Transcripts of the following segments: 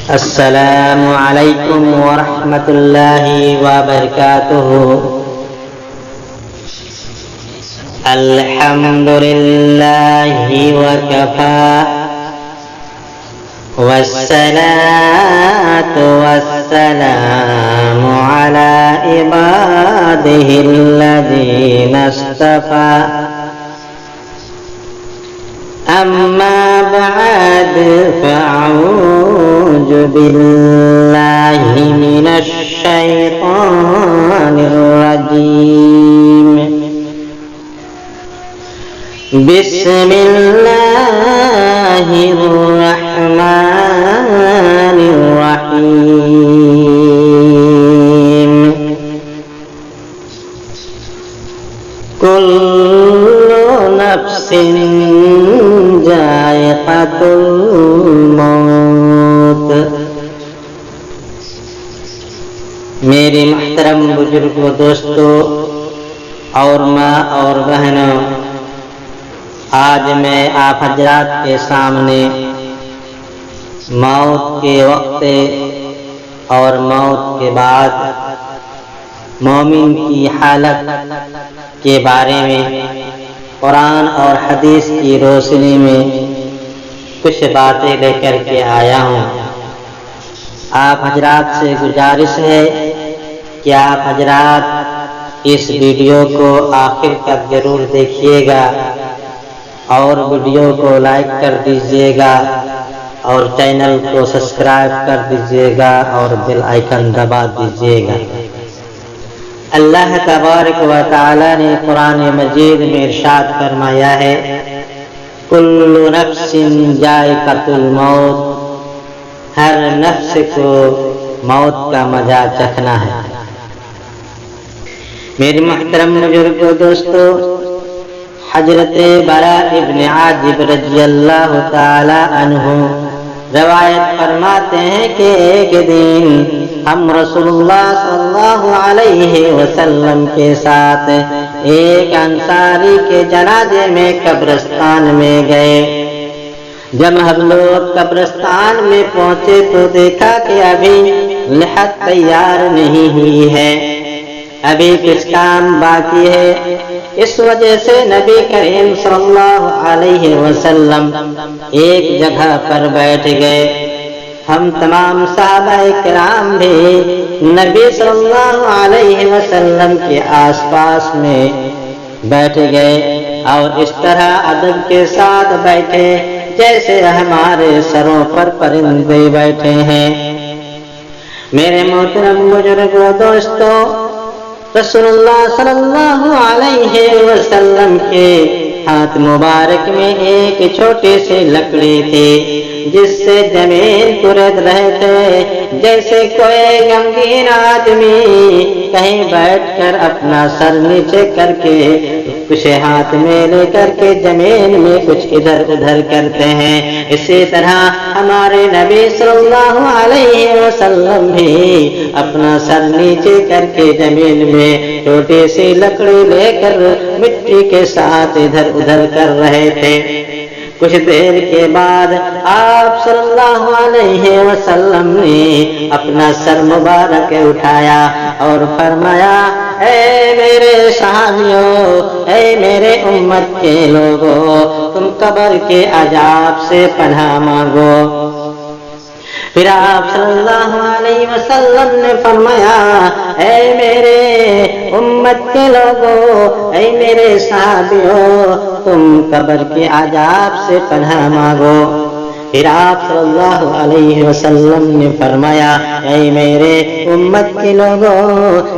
السلام علیکم ورحمۃ اللہ وبرکاتہ۔ الحمد للہ وکفی والصلاة والسلام علی عبادہ الذین اصطفی۔ اما بعد فاعوذ باللہ من الشیطان الرجیم۔ بسم اللہ الرحمن الرحیم۔ کل نفس ذائقۃ الموت۔ میری محترم بزرگوں، دوستوں اور ماں اور بہنوں، آج میں آپ حضرات کے سامنے موت کے وقت اور موت کے بعد مومن کی حالت کے بارے میں قرآن اور حدیث کی روشنی میں کچھ باتیں لے کر کے آیا ہوں۔ آپ حضرات سے گزارش ہے کہ آپ حضرات اس ویڈیو کو آخر تک ضرور دیکھیے گا اور ویڈیو کو لائک کر دیجیے گا اور چینل کو سبسکرائب کر دیجیے گا اور بیل آئیکن دبا دیجیے گا۔ اللہ تبارک و تعالی نے قرآن مجید میں ارشاد فرمایا ہے، کل نفس ذائقۃ الموت، ہر نفس کو موت کا مزہ چکھنا ہے۔ میرے محترم بزرگوں، دوستوں، حضرت براء ابن عازب رضی اللہ تعالی عنہ روایت فرماتے ہیں کہ ایک دن ہم رسول اللہ صلی اللہ علیہ وسلم کے ساتھ ایک انصاری کے جنازے میں قبرستان میں گئے۔ جب ہم لوگ قبرستان میں پہنچے تو دیکھا کہ ابھی لحد تیار نہیں ہوئی ہے، ابھی کچھ کام باقی ہے۔ اس وجہ سے نبی کریم صلی اللہ علیہ وسلم ایک جگہ پر بیٹھ گئے۔ ہم تمام صحابہ کرام بھی نبی صلی اللہ علیہ وسلم کے آس پاس میں بیٹھ گئے اور اس طرح ادب کے ساتھ بیٹھے جیسے ہمارے سروں پر پرندے بیٹھے ہیں۔ میرے محترم بزرگوں، دوستوں، رسول اللہ صلی اللہ علیہ وسلم کے ہاتھ مبارک میں ایک چھوٹی سی لکڑی تھی جس سے زمین کھرد رہے تھے، جیسے کوئی غمگین آدمی کہیں بیٹھ کر اپنا سر نیچے کر کے کچھ ہاتھ میں لے کر کے زمین میں کچھ ادھر ادھر کرتے ہیں۔ اسی طرح ہمارے نبی صلی اللہ علیہ وسلم بھی اپنا سر نیچے کر کے زمین میں چھوٹی سی لکڑی لے کر مٹی کے ساتھ ادھر ادھر کر رہے تھے۔ کچھ دیر کے بعد آپ صلی اللہ علیہ وسلم نے اپنا سر مبارک اٹھایا اور فرمایا، اے میرے صحابیوں، اے میرے امت کے لوگوں، تم قبر کے عذاب سے پناہ مانگو۔ پھر آپ صلی اللہ علیہ وسلم نے فرمایا، اے میرے امت کے لوگوں، اے میرے صحابیوں، تم قبر کے عذاب سے پناہ مانگو۔ پھر آپ صلی اللہ علیہ وسلم نے فرمایا، اے میرے امت کے لوگوں،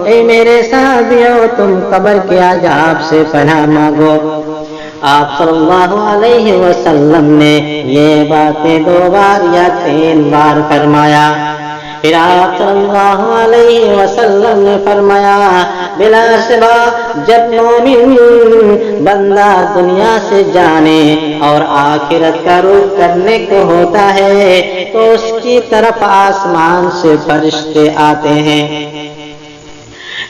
اے میرے صحابیوں، تم قبر کے عذاب سے پناہ مانگو۔ آپ صلی اللہ علیہ وسلم نے یہ باتیں 2 بار یا 3 بار فرمایا۔ پھر آپ صلی اللہ علیہ وسلم نے فرمایا، بلا شبہ جب مومن بندہ دنیا سے جانے اور آخرت کا رخ کرنے کو ہوتا ہے تو اس کی طرف آسمان سے فرشتے آتے ہیں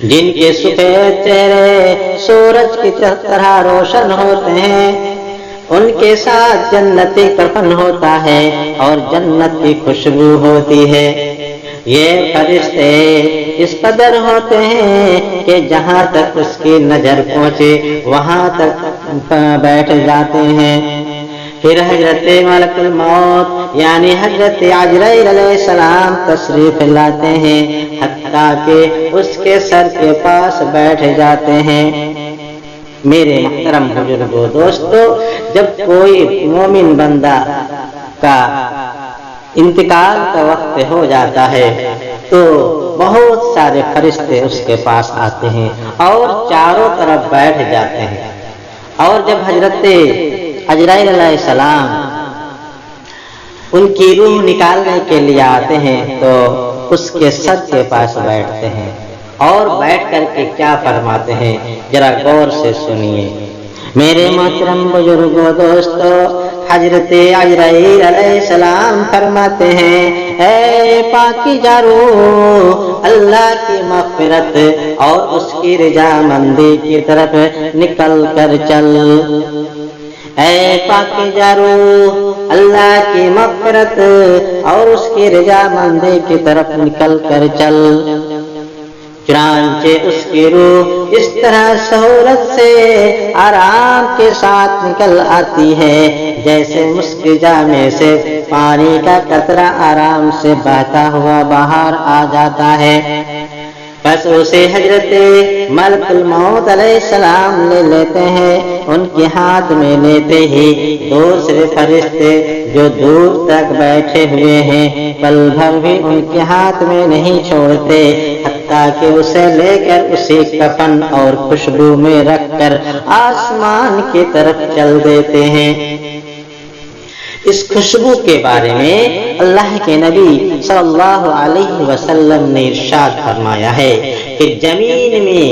جن کے سفید چہرے سورج کی طرح روشن ہوتے ہیں۔ ان کے ساتھ جنتی کفن ہوتا ہے اور جنت کی خوشبو ہوتی ہے۔ یہ فرشتے اس قدر ہوتے ہیں کہ جہاں تک اس کی نظر پہنچے وہاں تک بیٹھ جاتے ہیں۔ پھر حضرت ملک الموت یعنی حضرت عزرائیل علیہ السلام تشریف لاتے ہیں، حتیٰ کہ اس کے سر کے پاس بیٹھ جاتے ہیں۔ میرے محترم بزرگوں دوستو، جب کوئی مومن بندہ کا انتقال کا وقت ہو جاتا ہے تو بہت سارے فرشتے اس کے پاس آتے ہیں اور چاروں طرف بیٹھ جاتے ہیں، اور جب حضرت عزرائیل علیہ السلام ان کی روح نکالنے کے لیے آتے ہیں تو اس کے سر کے پاس بیٹھتے ہیں اور بیٹھ کر کے کیا فرماتے ہیں ذرا غور سے سنیے۔ میرے محترم بزرگوں دوستو، حضرت عزرائیل علیہ السلام فرماتے ہیں، اے پاکیزہ روح، اللہ کی مغفرت اور اس کی رضامندی کی طرف نکل کر چل۔ اے پاکیزہ روح، اللہ کی مغفرت اور اس کی رضامندی کی طرف نکل کر چل۔ چنانچہ اس کی روح اس طرح سہولت سے آرام کے ساتھ نکل آتی ہے جیسے مسک جامے سے پانی کا قطرہ آرام سے بہتا ہوا باہر آ جاتا ہے۔ بس اسے حضرت ملک الموت علیہ السلام لے لیتے ہیں۔ ان کے ہاتھ میں لیتے ہی دوسرے فرشتے جو دور تک بیٹھے ہوئے ہیں پل بھر بھی ان کے ہاتھ میں نہیں چھوڑتے، حتیٰ کہ اسے لے کر اسی کفن اور خوشبو میں رکھ کر آسمان کی طرف چل دیتے ہیں۔ اس خوشبو کے بارے میں اللہ کے نبی صلی اللہ علیہ وسلم نے ارشاد فرمایا ہے کہ زمین میں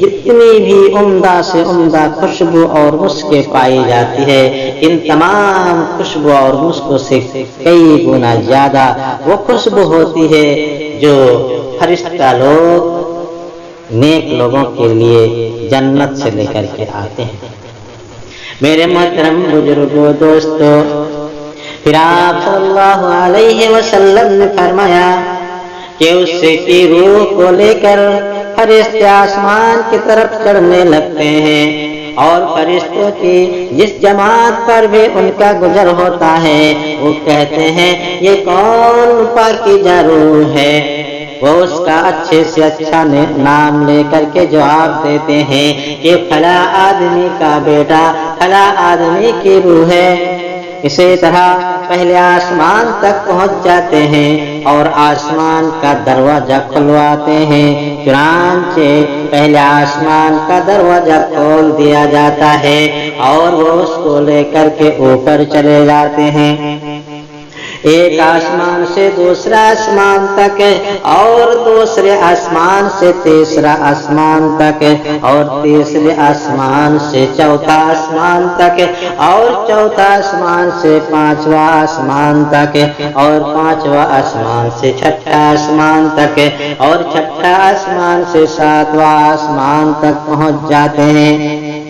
جتنی بھی عمدہ سے عمدہ خوشبو اور مسکیں پائی جاتی ہے، ان تمام خوشبو اور مسکوں سے کئی گنا زیادہ وہ خوشبو ہوتی ہے جو فرشتہ لوگ نیک لوگوں کے لیے جنت سے لے کر کے آتے ہیں۔ میرے محترم بزرگوں دوستو، پھر آپ صلی اللہ علیہ وسلم نے فرمایا کہ اس کی روح کو لے کر فرشتے آسمان کی طرف چڑھنے لگتے ہیں، اور فرشتوں کی جس جماعت پر بھی ان کا گزر ہوتا ہے وہ کہتے ہیں یہ کون پاکیزہ روح ہے۔ وہ اس کا اچھے سے اچھا نام لے کر کے جواب دیتے ہیں کہ فلاں آدمی کا بیٹا فلاں آدمی کی روح ہے۔ اسی طرح پہلے آسمان تک پہنچ جاتے ہیں اور آسمان کا دروازہ کھلواتے ہیں، چنانچہ پہلے آسمان کا دروازہ کھول دیا جاتا ہے اور وہ اس کو لے کر کے اوپر چلے جاتے ہیں، ایک آسمان سے دوسرا آسمان تک اور دوسرے آسمان سے تیسرا آسمان تک اور تیسرے آسمان سے چوتھا آسمان تک اور چوتھا آسمان سے پانچواں آسمان تک اور پانچواں آسمان سے چھٹا آسمان تک اور چھٹا آسمان سے ساتواں آسمان تک پہنچ جاتے ہیں۔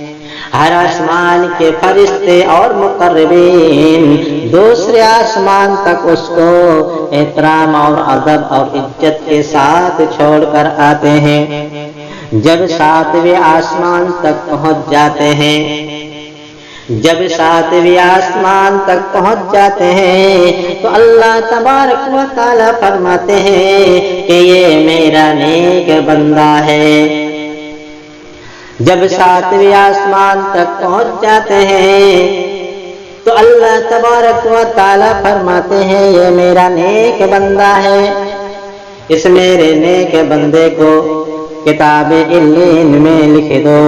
ہر آسمان کے فرشتے اور مقربین دوسرے آسمان تک اس کو احترام اور ادب اور عزت کے ساتھ چھوڑ کر آتے ہیں۔ جب ساتویں آسمان تک پہنچ جاتے ہیں تو اللہ تبارک و تعالی فرماتے ہیں کہ یہ میرا نیک بندہ ہے۔ جب ساتویں آسمان تک پہنچ جاتے ہیں تو اللہ تبارک و تعالی فرماتے ہیں یہ میرا نیک بندہ ہے، اس میرے نیک بندے کو کتاب علین میں لکھ دو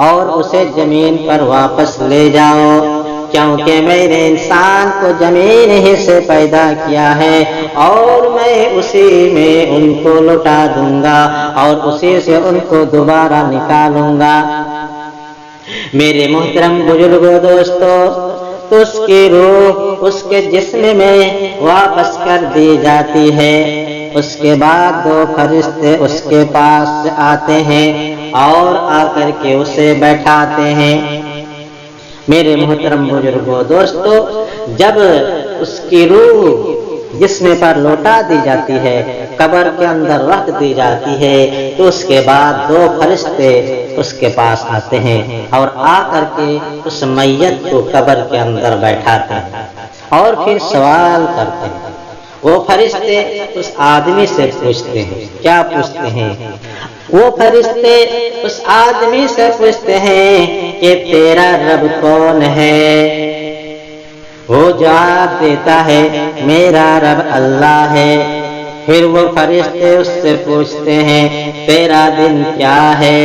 اور اسے زمین پر واپس لے جاؤ، کیونکہ میں نے انسان کو زمین ہی سے پیدا کیا ہے اور میں اسی میں ان کو لوٹا دوں گا اور اسی سے ان کو دوبارہ نکالوں گا۔ میرے محترم بزرگوں دوستو، تو اس کی روح اس کے جسم میں واپس کر دی جاتی ہے۔ اس کے بعد دو فرشتے اس کے پاس آتے ہیں اور آ کر کے اسے بیٹھاتے ہیں۔ میرے محترم بزرگوں دوستو، جب اس کی روح جسم پر لوٹا دی جاتی ہے، قبر کے اندر رکھ دی جاتی ہے، تو اس کے بعد دو فرشتے اس کے پاس آتے ہیں اور آ کر کے اس میت کو قبر کے اندر بیٹھاتے ہیں اور پھر سوال کرتے ہیں۔ وہ فرشتے اس آدمی سے پوچھتے ہیں، کیا پوچھتے ہیں؟ وہ فرشتے اس آدمی سے پوچھتے ہیں کہ تیرا رب کون ہے؟ وہ جواب دیتا ہے میرا رب اللہ ہے۔ پھر وہ فرشتے اس سے پوچھتے ہیں تیرا دین کیا ہے؟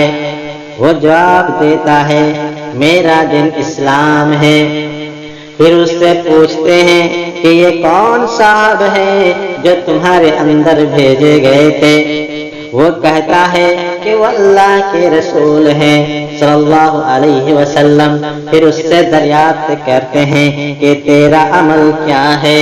وہ جواب دیتا ہے میرا دین اسلام ہے۔ پھر اس سے پوچھتے ہیں کہ یہ کون صاحب ہے جو تمہارے اندر بھیجے گئے تھے؟ وہ کہتا ہے کہ وہ اللہ کے رسول ہیں صلی اللہ علیہ وسلم۔ پھر اس سے دریافت کرتے ہیں کہ تیرا عمل کیا ہے؟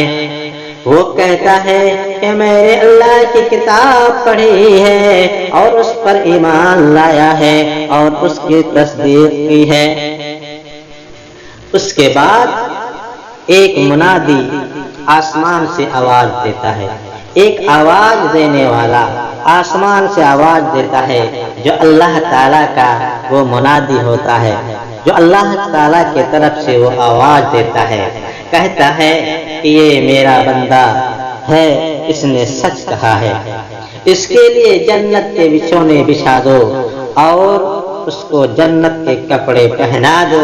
وہ کہتا ہے کہ میں نے اللہ کی کتاب پڑھی ہے اور اس پر ایمان لایا ہے اور اس کی تصدیق کی ہے۔ اس کے بعد ایک منادی آسمان سے آواز دیتا ہے، ایک آواز دینے والا آسمان سے آواز دیتا ہے جو اللہ تعالیٰ کا وہ منادی ہوتا ہے، جو اللہ تعالیٰ کی طرف سے وہ آواز دیتا ہے، کہتا ہے کہ یہ میرا بندہ ہے، اس نے سچ کہا ہے، اس کے لیے جنت کے بچھونے بچھا دو اور اس کو جنت کے کپڑے پہنا دو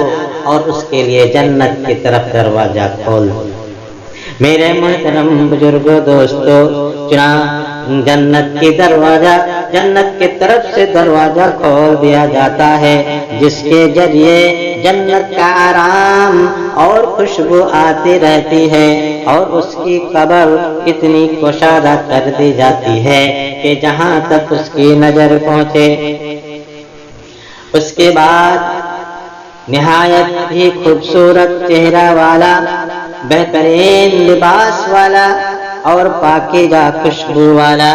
اور اس کے لیے جنت کی طرف دروازہ کھول دو۔ میرے محترم بزرگوں دوستو، جنت کی طرف سے دروازہ کھول دیا جاتا ہے، جس کے ذریعے جنت کا آرام اور خوشبو آتی رہتی ہے اور اس کی قبر اتنی کشادہ کر دی جاتی ہے کہ جہاں تک اس کی نظر پہنچے۔ اس کے بعد نہایت ہی خوبصورت چہرہ والا، بہترین لباس والا اور پاکیزہ خوشبو والا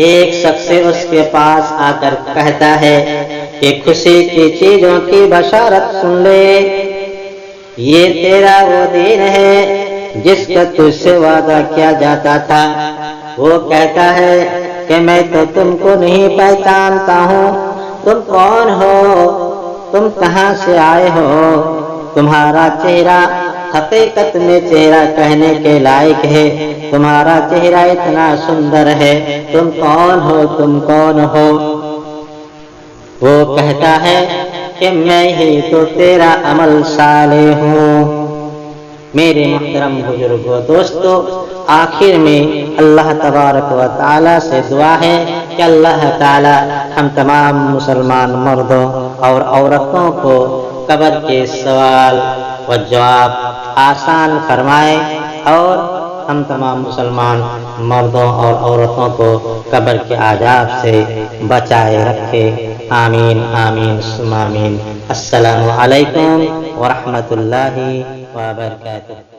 ایک شخص اس کے پاس آ کر کہتا ہے کہ خوشی کی چیزوں کی بشارت سن لے، یہ تیرا وہ دین ہے جس کا تجھ سے وعدہ کیا جاتا تھا۔ وہ کہتا ہے کہ میں تو تم کو نہیں پہچانتا ہوں، تم کون ہو؟ تم کہاں سے آئے ہو؟ تمہارا چہرہ حقیقت میں چہرہ کہنے کے لائق ہے، تمہارا چہرہ اتنا سندر ہے، تم کون ہو؟ تم کون ہو؟ وہ کہتا ہے کہ میں ہی تو تیرا عمل صالح ہوں۔ میرے محترم بزرگوں دوستو، آخر میں اللہ تبارک و تعالی سے دعا ہے کہ اللہ تعالی ہم تمام مسلمان مردوں اور عورتوں کو قبر کے سوال و جواب آسان فرمائے اور ہم تمام مسلمان مردوں اور عورتوں کو قبر کے عذاب سے بچائے رکھے۔ آمین آمین ثم آمین۔ السلام علیکم ورحمۃ اللہ وبرکاتہ۔